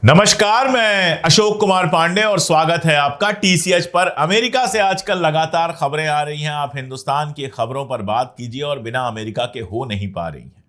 नमस्कार, मैं अशोक कुमार पांडे और स्वागत है आपका टीसीएच पर। अमेरिका से आजकल लगातार खबरें आ रही हैं। आप हिंदुस्तान की खबरों पर बात कीजिए और बिना अमेरिका के हो नहीं पा रही हैं।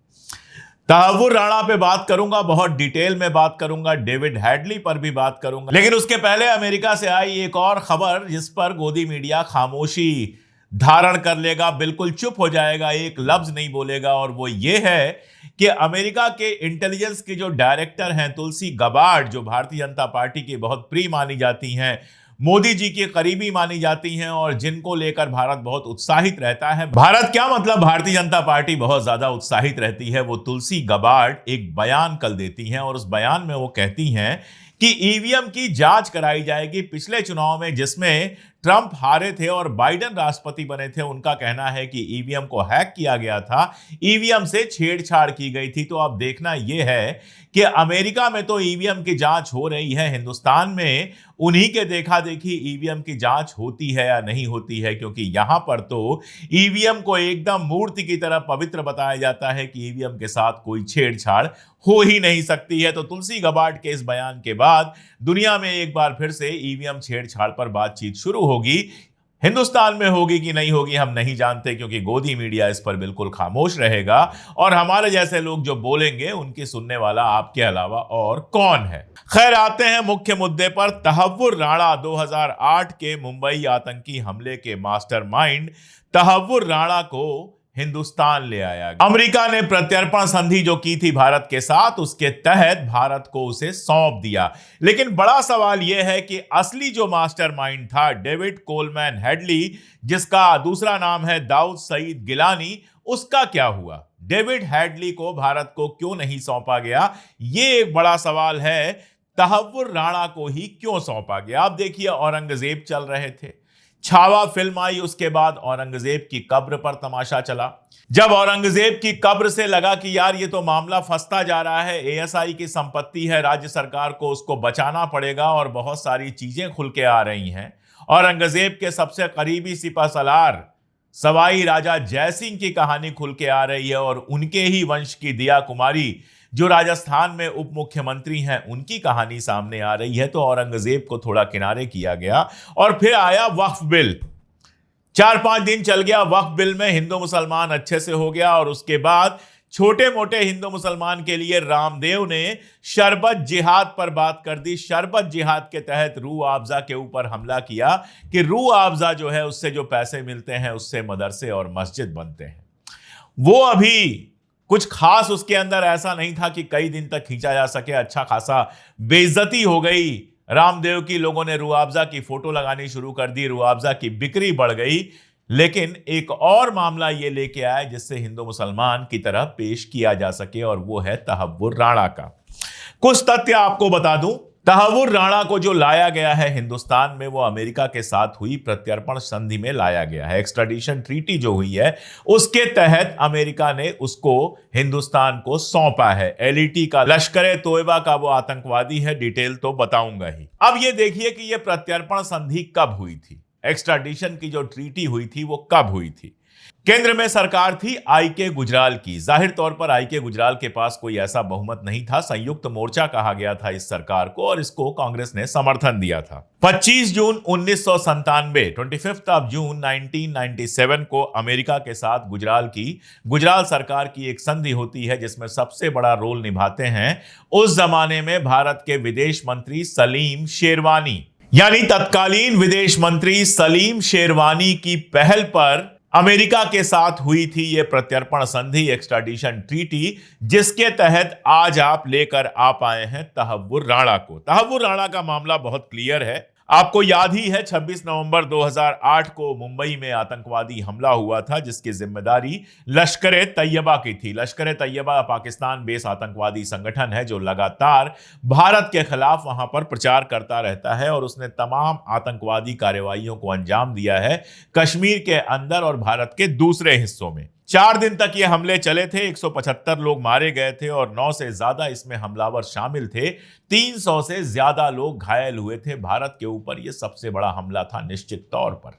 तहव्वुर राणा पे बात करूंगा, बहुत डिटेल में बात करूंगा, डेविड हेडली पर भी बात करूंगा, लेकिन उसके पहले अमेरिका से आई एक और खबर जिस पर गोदी मीडिया खामोशी धारण कर लेगा, बिल्कुल चुप हो जाएगा, एक लफ्ज नहीं बोलेगा। और वो ये है कि अमेरिका के इंटेलिजेंस की जो डायरेक्टर हैं तुलसी गबार्ड, जो भारतीय जनता पार्टी की बहुत प्रिय मानी जाती हैं, मोदी जी की करीबी मानी जाती हैं और जिनको लेकर भारत बहुत उत्साहित रहता है। भारत क्या, मतलब भारतीय जनता पार्टी बहुत ज्यादा उत्साहित रहती है। वो तुलसी गबार्ड एक बयान कल देती हैं और उस बयान में वो कहती हैं कि ईवीएम की जांच कराई जाएगी। पिछले चुनाव में जिसमें ट्रंप हारे थे और बाइडेन राष्ट्रपति बने थे, उनका कहना है कि ईवीएम को हैक किया गया था, ईवीएम से छेड़छाड़ की गई थी। तो अब देखना यह है कि अमेरिका में तो ईवीएम की जांच हो रही है, हिंदुस्तान में उन्हीं के देखा देखी ईवीएम की जांच होती है या नहीं होती है, क्योंकि यहां पर तो ईवीएम को एकदम मूर्ति की तरह पवित्र बताया जाता है कि ईवीएम के साथ कोई छेड़छाड़ हो ही नहीं सकती है। तो तुलसी गबार्ड के इस बयान के बाद दुनिया में एक बार फिर से ईवीएम छेड़छाड़ पर बातचीत शुरू होगी। हिंदुस्तान में होगी कि नहीं होगी हम नहीं जानते, क्योंकि गोदी मीडिया इस पर बिल्कुल खामोश रहेगा और हमारे जैसे लोग जो बोलेंगे उनकी सुनने वाला आपके अलावा और कौन है। खैर, आते हैं मुख्य मुद्दे पर। तहव्वुर राणा, 2008 के मुंबई आतंकी हमले के मास्टरमाइंड तहव्वुर राणा को हिंदुस्तान ले आया गया। अमेरिका ने प्रत्यर्पण संधि जो की थी भारत के साथ, उसके तहत भारत को उसे सौंप दिया। लेकिन बड़ा सवाल यह है कि असली जो मास्टरमाइंड था डेविड कोलमैन हेडली, जिसका दूसरा नाम है दाऊद सईद गिलानी, उसका क्या हुआ? डेविड हेडली को भारत को क्यों नहीं सौंपा गया? यह एक बड़ा सवाल है। तहव्वुर राणा को ही क्यों सौंपा गया? आप देखिए, औरंगजेब चल रहे थे, छावा फिल्म आई, उसके बाद औरंगजेब की कब्र पर तमाशा चला। जब औरंगजेब की कब्र से लगा कि यार ये तो मामला फंसता जा रहा है, एएसआई की संपत्ति है, राज्य सरकार को उसको बचाना पड़ेगा और बहुत सारी चीजें खुल के आ रही हैं। औरंगजेब के सबसे करीबी सिपहसालार सवाई राजा जयसिंह की कहानी खुल के आ रही है और उनके ही वंश की दिया कुमारी जो राजस्थान में उप मुख्यमंत्री हैं, उनकी कहानी सामने आ रही है। तो औरंगजेब को थोड़ा किनारे किया गया और फिर आया वक्फ बिल। 4-5 दिन चल गया वक्फ बिल में, हिंदू मुसलमान अच्छे से हो गया और उसके बाद छोटे मोटे हिंदू मुसलमान के लिए रामदेव ने शरबत जिहाद पर बात कर दी। शरबत जिहाद के तहत रूह अफ़ज़ा के ऊपर हमला किया कि रूह अफ़ज़ा जो है उससे जो पैसे मिलते हैं उससे मदरसे और मस्जिद बनते हैं। वो अभी कुछ खास उसके अंदर ऐसा नहीं था कि कई दिन तक खींचा जा सके। अच्छा खासा बेइज्जती हो गई रामदेव की, लोगों ने रूह अफ़ज़ा की फोटो लगानी शुरू कर दी, रूह अफ़ज़ा की बिक्री बढ़ गई। लेकिन एक और मामला ये लेके आया जिससे हिंदू मुसलमान की तरह पेश किया जा सके, और वो है तहव्वुर राणा का। कुछ तथ्य आपको बता दूं। तहव्वुर राणा को जो लाया गया है हिंदुस्तान में, वो अमेरिका के साथ हुई प्रत्यर्पण संधि में लाया गया है। एक्स्ट्राडिशन ट्रीटी जो हुई है उसके तहत अमेरिका ने उसको हिंदुस्तान को सौंपा है। एलईटी का, लश्कर तोयबा का वो आतंकवादी है, डिटेल तो बताऊंगा ही। अब ये देखिए कि ये प्रत्यर्पण संधि कब हुई थी, एक्स्ट्राडिशन की जो ट्रीटी हुई थी वो कब हुई थी। केंद्र में सरकार थी आईके गुजराल की। जाहिर तौर पर आईके गुजराल के पास कोई ऐसा बहुमत नहीं था। संयुक्त मोर्चा कहा गया था इस सरकार को और इसको कांग्रेस ने समर्थन दिया था। 25 जून 1997, 25 जून 1997 को अमेरिका के साथ गुजराल सरकार की एक संधि होती है जिसमें सबसे बड़ा रोल निभाते हैं उस जमाने में भारत के विदेश मंत्री सलीम शेरवानी। यानी तत्कालीन विदेश मंत्री सलीम शेरवानी की पहल पर अमेरिका के साथ हुई थी यह प्रत्यर्पण संधि, एक्स्ट्राडिशन ट्रीटी, जिसके तहत आज आप लेकर आ पाए हैं तहव्वुर राणा को। तहव्वुर राणा का मामला बहुत क्लियर है, आपको याद ही है। 26 नवंबर 2008 को मुंबई में आतंकवादी हमला हुआ था जिसकी जिम्मेदारी लश्कर तैयबा की थी। लश्कर तैयबा पाकिस्तान बेस आतंकवादी संगठन है जो लगातार भारत के खिलाफ वहां पर प्रचार करता रहता है और उसने तमाम आतंकवादी कार्रवाइयों को अंजाम दिया है कश्मीर के अंदर और भारत के दूसरे हिस्सों में। 4 दिन तक ये हमले चले थे, 175 लोग मारे गए थे और 9 से ज्यादा इसमें हमलावर शामिल थे। 300 से ज्यादा लोग घायल हुए थे। भारत के ऊपर यह सबसे बड़ा हमला था निश्चित तौर पर।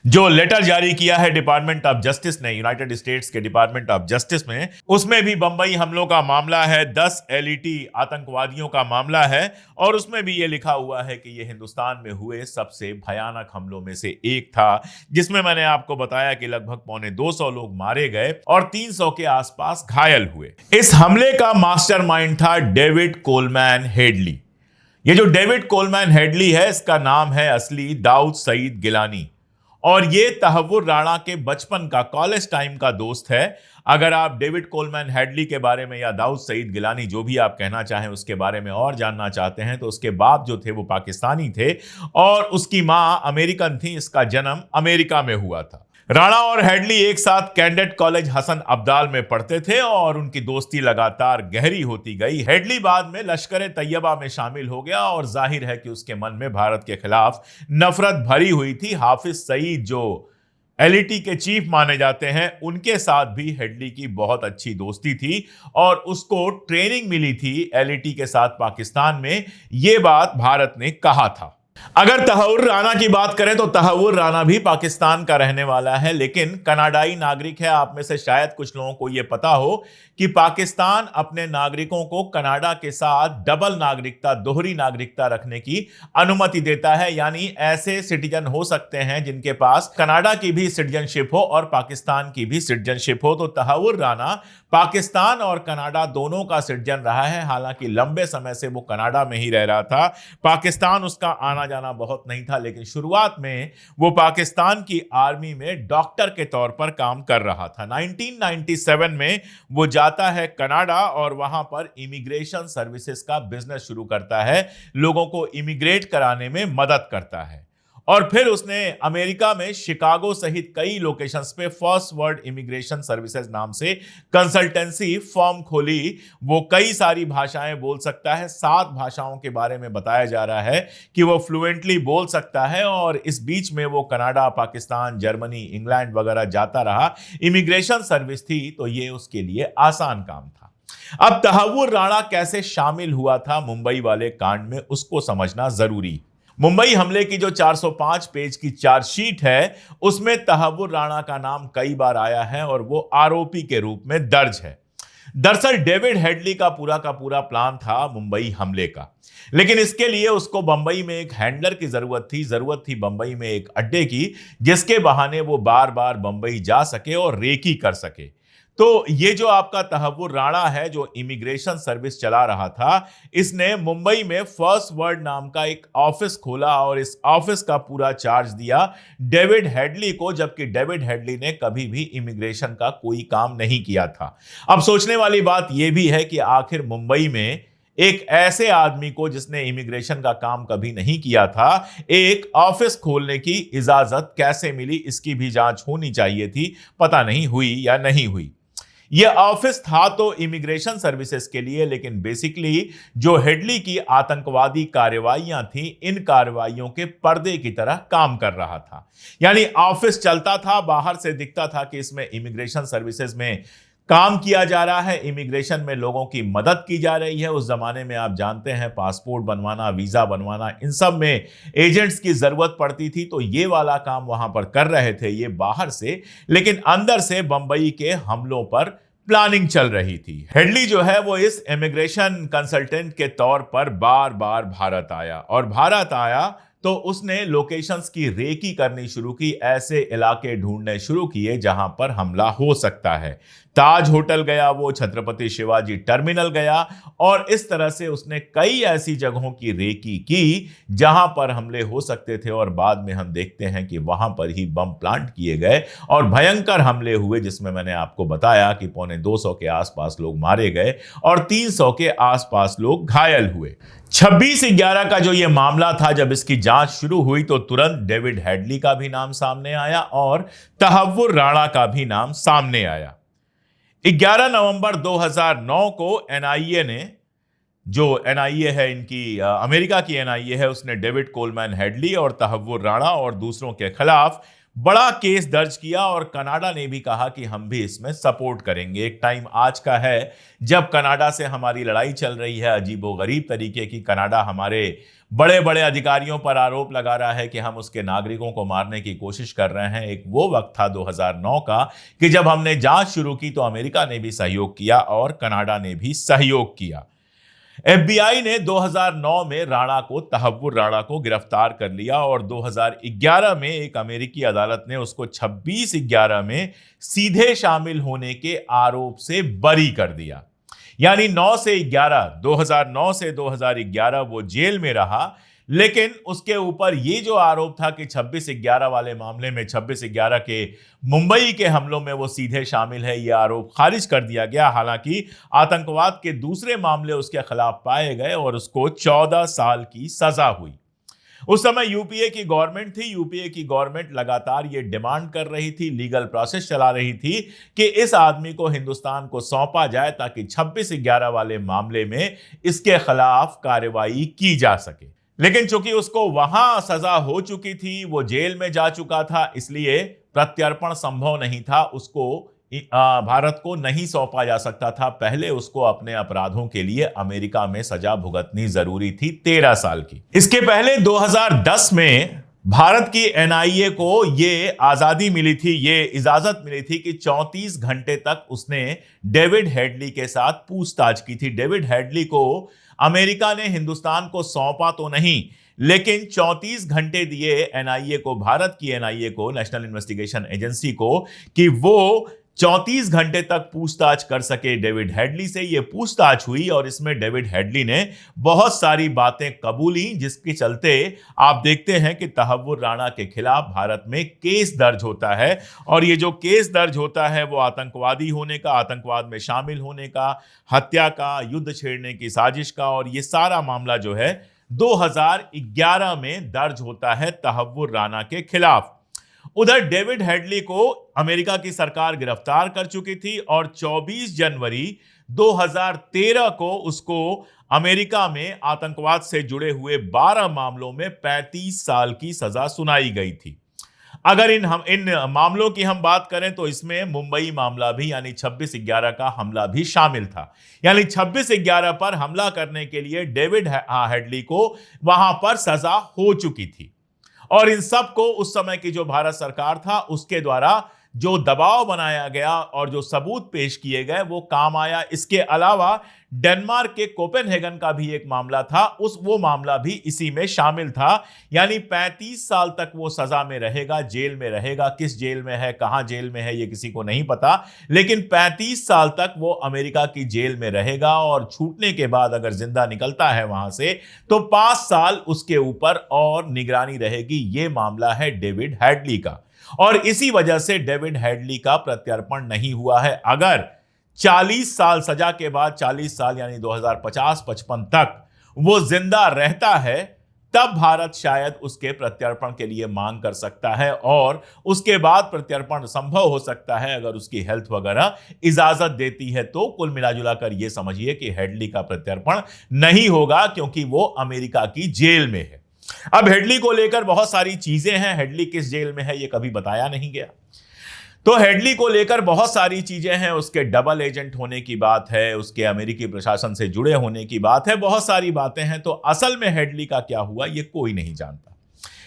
जो लेटर जारी किया है डिपार्टमेंट ऑफ जस्टिस ने, यूनाइटेड स्टेट्स के डिपार्टमेंट ऑफ जस्टिस में, उसमें भी बंबई हमलों का मामला है, 10 एलईटी आतंकवादियों का मामला है और उसमें भी ये लिखा हुआ है कि ये हिंदुस्तान में हुए सबसे भयानक हमलों में से एक था, जिसमें मैंने आपको बताया कि लगभग 250 लोग मारे गए और 300 के आसपास घायल हुए। इस हमले का मास्टरमाइंड था डेविड कोलमैन हेडली। ये जो डेविड कोलमैन हेडली है, इसका नाम है असली दाऊद सईद गिलानी और ये तहव्वुर राणा के बचपन का, कॉलेज टाइम का दोस्त है। अगर आप डेविड कोलमैन हेडली के बारे में या दाऊद सईद गिलानी, जो भी आप कहना चाहें, उसके बारे में और जानना चाहते हैं तो उसके बाप जो थे वो पाकिस्तानी थे और उसकी मां अमेरिकन थी। इसका जन्म अमेरिका में हुआ था। राणा और हेडली एक साथ कैडेट कॉलेज हसन अब्दाल में पढ़ते थे और उनकी दोस्ती लगातार गहरी होती गई। हेडली बाद में लश्कर तैयबा में शामिल हो गया और जाहिर है कि उसके मन में भारत के खिलाफ नफरत भरी हुई थी। हाफिज सईद, जो एलईटी के चीफ माने जाते हैं, उनके साथ भी हेडली की बहुत अच्छी दोस्ती थी और उसको ट्रेनिंग मिली थी एलईटी के साथ पाकिस्तान में। यह बात भारत ने कहा था। अगर तहव्वुर राणा की बात करें तो तहव्वुर राणा भी पाकिस्तान का रहने वाला है, लेकिन कनाडाई नागरिक है। आप में से शायद कुछ लोगों को यह पता हो कि पाकिस्तान अपने नागरिकों को कनाडा के साथ डबल नागरिकता, दोहरी नागरिकता रखने की अनुमति देता है। यानी ऐसे सिटीजन हो सकते हैं जिनके पास कनाडा की भी सिटीजनशिप हो और पाकिस्तान की भी सिटीजनशिप हो। तो तहव्वुर राणा पाकिस्तान और कनाडा दोनों का सिटीजन रहा है। हालांकि लंबे समय से वो कनाडा में ही रह रहा था, पाकिस्तान उसका आना जाना बहुत नहीं था, लेकिन शुरुआत में वो पाकिस्तान की आर्मी में डॉक्टर के तौर पर काम कर रहा था। 1997 में वो जाता है कनाडा और वहां पर इमिग्रेशन सर्विसेज का बिजनेस शुरू करता है, लोगों को इमिग्रेट कराने में मदद करता है। और फिर उसने अमेरिका में शिकागो सहित कई लोकेशंस पे फर्स्ट वर्ल्ड इमिग्रेशन सर्विसेज नाम से कंसल्टेंसी फर्म खोली। वो कई सारी भाषाएं बोल सकता है, 7 भाषाओं के बारे में बताया जा रहा है कि वो फ्लुएंटली बोल सकता है और इस बीच में वो कनाडा, पाकिस्तान, जर्मनी, इंग्लैंड वगैरह जाता रहा। इमिग्रेशन सर्विस थी तो ये उसके लिए आसान काम था। अब तहव्वुर राणा कैसे शामिल हुआ था मुंबई वाले कांड में, उसको समझना जरूरी। मुंबई हमले की जो 405 पेज की चार्जशीट है, उसमें तहव्वुर राणा का नाम कई बार आया है और वो आरोपी के रूप में दर्ज है। दरअसल डेविड हेडली का पूरा प्लान था मुंबई हमले का, लेकिन इसके लिए उसको बंबई में एक हैंडलर की जरूरत थी बंबई में एक अड्डे की, जिसके बहाने वो बार बार बंबई जा सके और रेकी कर सके। तो ये जो आपका तहव्वुर राणा है, जो इमिग्रेशन सर्विस चला रहा था, इसने मुंबई में फर्स्ट वर्ल्ड नाम का एक ऑफिस खोला और इस ऑफिस का पूरा चार्ज दिया डेविड हेडली को, जबकि डेविड हेडली ने कभी भी इमिग्रेशन का कोई काम नहीं किया था। अब सोचने वाली बात यह भी है कि आखिर मुंबई में एक ऐसे आदमी को जिसने इमिग्रेशन का काम कभी नहीं किया था, एक ऑफिस खोलने की इजाजत कैसे मिली? इसकी भी जांच होनी चाहिए थी, पता नहीं हुई या नहीं हुई। यह ऑफिस था तो इमिग्रेशन सर्विसेज के लिए, लेकिन बेसिकली जो हेडली की आतंकवादी कार्रवाइयां थी, इन कार्रवाइयों के पर्दे की तरह काम कर रहा था। यानी ऑफिस चलता था, बाहर से दिखता था कि इसमें इमिग्रेशन सर्विसेज में काम किया जा रहा है, इमिग्रेशन में लोगों की मदद की जा रही है। उस जमाने में आप जानते हैं पासपोर्ट बनवाना, वीजा बनवाना, इन सब में एजेंट्स की जरूरत पड़ती थी, तो ये वाला काम वहां पर कर रहे थे ये बाहर से, लेकिन अंदर से बंबई के हमलों पर प्लानिंग चल रही थी। हेडली जो है वो इस इमिग्रेशन कंसल्टेंट के तौर पर बार बार भारत आया और भारत आया तो उसने लोकेशंस की रेकी करनी शुरू की, ऐसे इलाके ढूंढने शुरू किए जहां पर हमला हो सकता है। ताज होटल गया वो, छत्रपति शिवाजी टर्मिनल गया और इस तरह से उसने कई ऐसी जगहों की रेकी की जहां पर हमले हो सकते थे और बाद में हम देखते हैं कि वहां पर ही बम प्लांट किए गए और भयंकर हमले हुए, जिसमें मैंने आपको बताया कि 250 के आसपास लोग मारे गए और 300 के आसपास लोग घायल हुए। 26/11 का जो ये मामला था, जब इसकी जांच शुरू हुई तो तुरंत डेविड हेडली का भी नाम सामने आया और तहव्वुर राणा का भी नाम सामने आया। 11 नवंबर 2009 को एनआईए ने, जो एनआईए है इनकी अमेरिका की एनआईए है, उसने डेविड कोलमैन हेडली और तहव्वुर राणा और दूसरों के खिलाफ बड़ा केस दर्ज किया और कनाडा ने भी कहा कि हम भी इसमें सपोर्ट करेंगे। एक टाइम आज का है जब कनाडा से हमारी लड़ाई चल रही है अजीबोगरीब तरीके की। कनाडा हमारे बड़े बड़े अधिकारियों पर आरोप लगा रहा है कि हम उसके नागरिकों को मारने की कोशिश कर रहे हैं। एक वो वक्त था 2009 का कि जब हमने जांच शुरू की तो अमेरिका ने भी सहयोग किया और कनाडा ने भी सहयोग किया। एफबीआई ने 2009 में तहव्वुर राणा को गिरफ्तार कर लिया और 2011 में एक अमेरिकी अदालत ने उसको 26/11 में सीधे शामिल होने के आरोप से बरी कर दिया। यानी 2009 से 2011 वो जेल में रहा, लेकिन उसके ऊपर ये जो आरोप था कि 26/11 वाले मामले में 26/11 के मुंबई के हमलों में वो सीधे शामिल है, ये आरोप खारिज कर दिया गया। हालांकि आतंकवाद के दूसरे मामले उसके खिलाफ पाए गए और उसको 14 साल की सजा हुई। उस समय यूपीए की गवर्नमेंट थी। यूपीए की गवर्नमेंट लगातार ये डिमांड कर रही थी, लीगल प्रोसेस चला रही थी कि इस आदमी को हिंदुस्तान को सौंपा जाए ताकि 26/11 वाले मामले में इसके खिलाफ कार्रवाई की जा सके। लेकिन चूंकि उसको वहां सजा हो चुकी थी, वो जेल में जा चुका था, इसलिए प्रत्यर्पण संभव नहीं था। उसको भारत को नहीं सौंपा जा सकता था। पहले उसको अपने अपराधों के लिए अमेरिका में सजा भुगतनी जरूरी थी 13 साल की। इसके पहले 2010 में भारत की एनआईए को ये आजादी मिली थी, ये इजाजत मिली थी कि 34 घंटे तक उसने डेविड हेडली के साथ पूछताछ की थी। डेविड हेडली को अमेरिका ने हिंदुस्तान को सौंपा तो नहीं, लेकिन 34 घंटे दिए एनआईए को, भारत की एनआईए को, नेशनल इन्वेस्टिगेशन एजेंसी को, कि वो 34 घंटे तक पूछताछ कर सके डेविड हेडली से। यह पूछताछ हुई और इसमें डेविड हेडली ने बहुत सारी बातें कबूली, जिसके चलते आप देखते हैं कि तहव्वुर राणा के खिलाफ भारत में केस दर्ज होता है। और ये जो केस दर्ज होता है वो आतंकवादी होने का, आतंकवाद में शामिल होने का, हत्या का, युद्ध छेड़ने की साजिश का, और ये सारा मामला जो है 2011 में दर्ज होता है तहव्वुर राणा के खिलाफ। उधर डेविड हेडली को अमेरिका की सरकार गिरफ्तार कर चुकी थी और 24 जनवरी 2013 को उसको अमेरिका में आतंकवाद से जुड़े हुए 12 मामलों में 35 साल की सजा सुनाई गई थी। अगर इन मामलों की हम बात करें तो इसमें मुंबई मामला भी, यानी 26/11 का हमला भी शामिल था। यानी 26/11 पर हमला करने के लिए डेविड हेडली को वहां पर सजा हो चुकी थी। और इन सब को उस समय की जो भारत सरकार था उसके द्वारा जो दबाव बनाया गया और जो सबूत पेश किए गए वो काम आया। इसके अलावा डेनमार्क के कोपेनहेगन का भी एक मामला था, वो मामला भी इसी में शामिल था। यानी 35 साल तक वो सजा में रहेगा, जेल में रहेगा। किस जेल में है, कहां जेल में है, ये किसी को नहीं पता, लेकिन 35 साल तक वो अमेरिका की जेल में रहेगा। और छूटने के बाद अगर जिंदा निकलता है वहां से तो 5 साल उसके ऊपर और निगरानी रहेगी। ये मामला है डेविड हेडली का, और इसी वजह से डेविड हेडली का प्रत्यर्पण नहीं हुआ है। अगर 40 साल सजा के बाद, 40 साल यानी 2050-55 तक वो जिंदा रहता है, तब भारत शायद उसके प्रत्यर्पण के लिए मांग कर सकता है और उसके बाद प्रत्यर्पण संभव हो सकता है अगर उसकी हेल्थ वगैरह इजाजत देती है। तो कुल मिलाजुला कर यह समझिए कि हेडली का प्रत्यर्पण नहीं होगा क्योंकि वो अमेरिका की जेल में है। अब हेडली को लेकर बहुत सारी चीजें हैं। हेडली किस जेल में है ये कभी बताया नहीं गया, तो हेडली को लेकर बहुत सारी चीजें हैं। उसके डबल एजेंट होने की बात है, उसके अमेरिकी प्रशासन से जुड़े होने की बात है, बहुत सारी बातें हैं। तो असल में हेडली का क्या हुआ ये कोई नहीं जानता,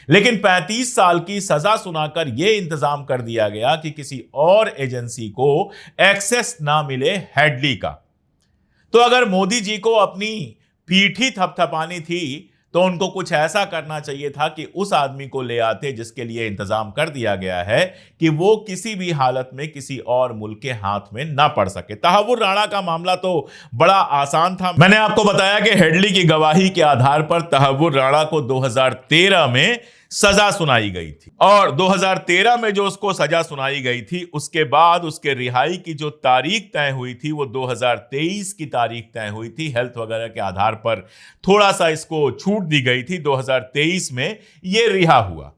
लेकिन 35 साल की सजा सुनाकर यह इंतजाम कर दिया गया कि किसी और एजेंसी को एक्सेस ना मिले हेडली का। तो अगर मोदी जी को अपनी पीठ ही थपथपानी थी तो उनको कुछ ऐसा करना चाहिए था कि उस आदमी को ले आते जिसके लिए इंतजाम कर दिया गया है कि वो किसी भी हालत में किसी और मुल्क के हाथ में ना पड़ सके। तहव्वुर राणा का मामला तो बड़ा आसान था। मैंने आपको बताया कि हेडली की गवाही के आधार पर तहव्वुर राणा को 2013 में सजा सुनाई गई थी, और 2013 में जो उसको सजा सुनाई गई थी उसके बाद उसके रिहाई की जो तारीख तय हुई थी वो 2023 की तारीख तय हुई थी। हेल्थ वगैरह के आधार पर थोड़ा सा इसको छूट दी गई थी। 2023 में ये रिहा हुआ,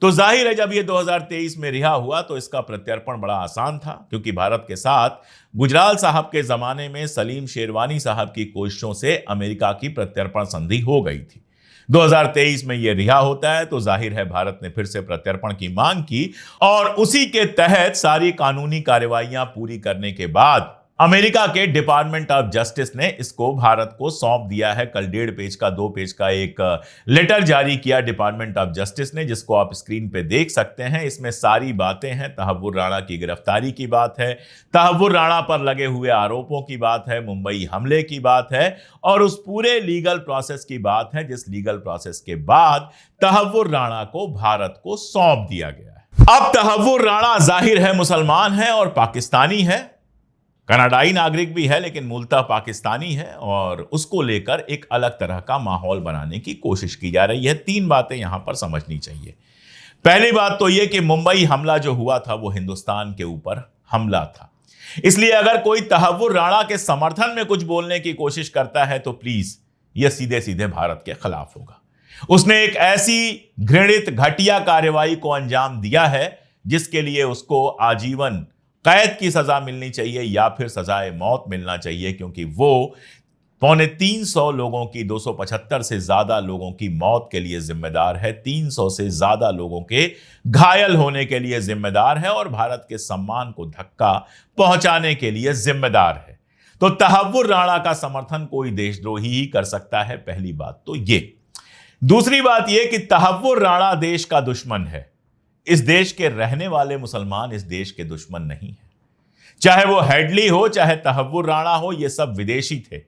तो जाहिर है जब ये 2023 में रिहा हुआ तो इसका प्रत्यर्पण बड़ा आसान था, क्योंकि भारत के साथ गुजराल साहब के जमाने में सलीम शेरवानी साहब की कोशिशों से अमेरिका की प्रत्यर्पण संधि हो गई थी। 2023 में यह रिहा होता है तो जाहिर है भारत ने फिर से प्रत्यर्पण की मांग की और उसी के तहत सारी कानूनी कार्रवाइयां पूरी करने के बाद अमेरिका के डिपार्टमेंट ऑफ जस्टिस ने इसको भारत को सौंप दिया है। कल 1.5 पेज का 2 पेज का एक लेटर जारी किया डिपार्टमेंट ऑफ जस्टिस ने, जिसको आप स्क्रीन पे देख सकते हैं। इसमें सारी बातें हैं, तहव्वुर राणा की गिरफ्तारी की बात है, तहव्वुर राणा पर लगे हुए आरोपों की बात है, मुंबई हमले की बात है और उस पूरे लीगल प्रोसेस की बात है जिस लीगल प्रोसेस के बाद तहव्वुर राणा को भारत को सौंप दिया गया है। अब तहव्वुर राणा जाहिर है मुसलमान है और पाकिस्तानी है, कनाडाई नागरिक भी है लेकिन मूलतः पाकिस्तानी है और उसको लेकर एक अलग तरह का माहौल बनाने की कोशिश की जा रही है। 3 बातें यहां पर समझनी चाहिए। पहली बात तो यह कि मुंबई हमला जो हुआ था वो हिंदुस्तान के ऊपर हमला था, इसलिए अगर कोई तहव्वुर राणा के समर्थन में कुछ बोलने की कोशिश करता है तो प्लीज यह सीधे सीधे भारत के खिलाफ होगा। उसने एक ऐसी घृणित घटिया कार्रवाई को अंजाम दिया है जिसके लिए उसको आजीवन कैद की सजा मिलनी चाहिए या फिर सजाए मौत मिलना चाहिए, क्योंकि वो 350 लोगों की 275 से ज्यादा लोगों की मौत के लिए जिम्मेदार है, 300 से ज्यादा लोगों के घायल होने के लिए जिम्मेदार है और भारत के सम्मान को धक्का पहुंचाने के लिए जिम्मेदार है। तो तहव्वुर राणा का समर्थन कोई देशद्रोही ही कर सकता है, पहली बात तो ये। दूसरी बात यह कि तहव्वुर राणा देश का दुश्मन है। इस देश के रहने वाले मुसलमान इस देश के दुश्मन नहीं है। चाहे वो हेडली हो चाहे तहव्वुर राणा हो, ये सब विदेशी थे।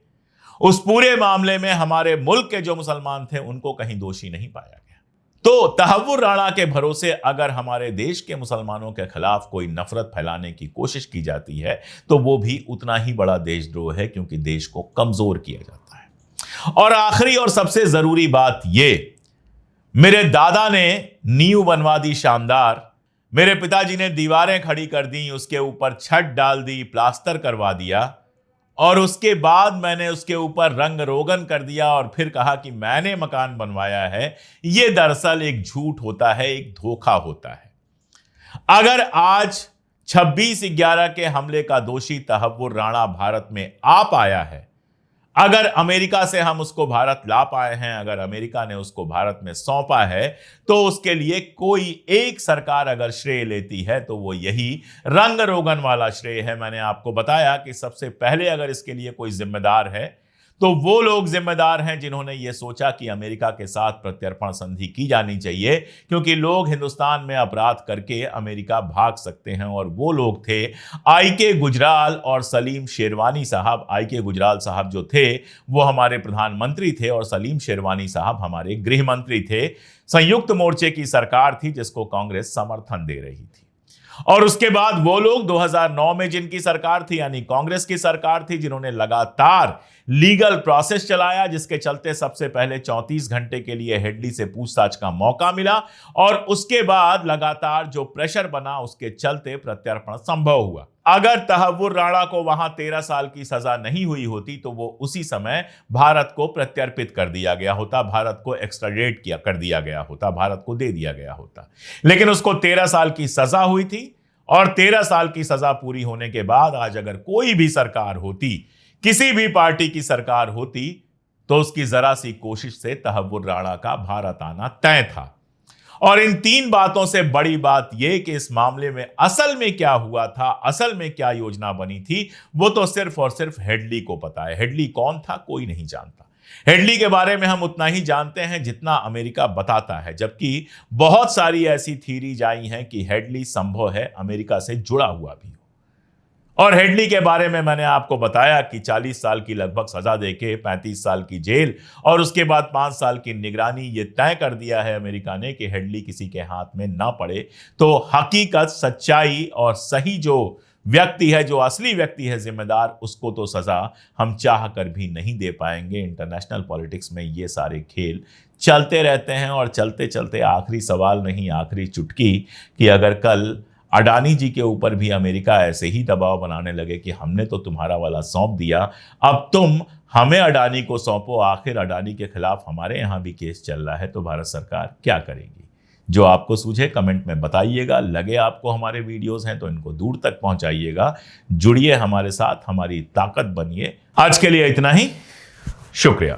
उस पूरे मामले में हमारे मुल्क के जो मुसलमान थे उनको कहीं दोषी नहीं पाया गया। तो तहव्वुर राणा के भरोसे अगर हमारे देश के मुसलमानों के खिलाफ कोई नफरत फैलाने की कोशिश की जाती है तो वो भी उतना ही बड़ा देशद्रोह है, क्योंकि देश को कमजोर किया जाता है। और आखिरी और सबसे जरूरी बात ये, मेरे दादा ने नींव बनवा दी शानदार, मेरे पिताजी ने दीवारें खड़ी कर दी, उसके ऊपर छत डाल दी, प्लास्टर करवा दिया और उसके बाद मैंने उसके ऊपर रंग रोगन कर दिया और फिर कहा कि मैंने मकान बनवाया है। यह दरअसल एक झूठ होता है, एक धोखा होता है। अगर आज 26/11 के हमले का दोषी तहव्वुर राणा भारत में आ पाया है, अगर अमेरिका से हम उसको भारत ला पाए हैं, अगर अमेरिका ने उसको भारत में सौंपा है, तो उसके लिए कोई एक सरकार अगर श्रेय लेती है तो वो यही रंग रोगन वाला श्रेय है। मैंने आपको बताया कि सबसे पहले अगर इसके लिए कोई जिम्मेदार है तो वो लोग जिम्मेदार हैं जिन्होंने ये सोचा कि अमेरिका के साथ प्रत्यर्पण संधि की जानी चाहिए, क्योंकि लोग हिंदुस्तान में अपराध करके अमेरिका भाग सकते हैं। और वो लोग थे आई.के. गुजराल और सलीम शेरवानी साहब। आई.के. गुजराल साहब जो थे वो हमारे प्रधानमंत्री थे और सलीम शेरवानी साहब हमारे गृह मंत्री थे। संयुक्त मोर्चे की सरकार थी जिसको कांग्रेस समर्थन दे रही थी। और उसके बाद वो लोग 2009 में जिनकी सरकार थी, यानी कांग्रेस की सरकार थी, जिन्होंने लगातार लीगल प्रोसेस चलाया, जिसके चलते सबसे पहले 34 घंटे के लिए हेडली से पूछताछ का मौका मिला और उसके बाद लगातार जो प्रेशर बना उसके चलते प्रत्यर्पण संभव हुआ। अगर तहव्वुर राणा को वहां 13 साल की सजा नहीं हुई होती तो वो उसी समय भारत को प्रत्यर्पित कर दिया गया होता, भारत को एक्स्ट्राडेट कर दिया गया होता, भारत को दे दिया गया होता। लेकिन उसको 13 साल की सजा हुई थी और 13 साल की सजा पूरी होने के बाद आज अगर कोई भी सरकार होती, किसी भी पार्टी की सरकार होती, तो उसकी जरा सी कोशिश से तहव्वुर राणा का भारत आना तय था। और इन 3 बातों से बड़ी बात यह कि इस मामले में असल में क्या हुआ था, असल में क्या योजना बनी थी, वो तो सिर्फ और सिर्फ हेडली को पता है। हेडली कौन था कोई नहीं जानता। हेडली के बारे में हम उतना ही जानते हैं जितना अमेरिका बताता है, जबकि बहुत सारी ऐसी थीरीज आई हैं कि हेडली संभव है अमेरिका से जुड़ा हुआ भी हो। और हेडली के बारे में मैंने आपको बताया कि 40 साल की लगभग सजा देके 35 साल की जेल और उसके बाद 5 साल की निगरानी, ये तय कर दिया है अमेरिका ने कि हेडली किसी के हाथ में ना पड़े तो हकीकत, सच्चाई और सही जो व्यक्ति है, जो असली व्यक्ति है जिम्मेदार, उसको तो सजा हम चाह कर भी नहीं दे पाएंगे। इंटरनेशनल पॉलिटिक्स में ये सारे खेल चलते रहते हैं और चलते चलते आखिरी सवाल नहीं, आखिरी चुटकी कि अगर कल अडानी जी के ऊपर भी अमेरिका ऐसे ही दबाव बनाने लगे कि हमने तो तुम्हारा वाला सौंप दिया, अब तुम हमें अडानी को सौंपो, आखिर अडानी के खिलाफ हमारे यहाँ भी केस चल रहा है, तो भारत सरकार क्या करेगी? जो आपको सूझे कमेंट में बताइएगा। लगे आपको हमारे वीडियोस हैं तो इनको दूर तक पहुंचाइएगा। जुड़िए हमारे साथ, हमारी ताकत बनिए। आज के लिए इतना ही, शुक्रिया।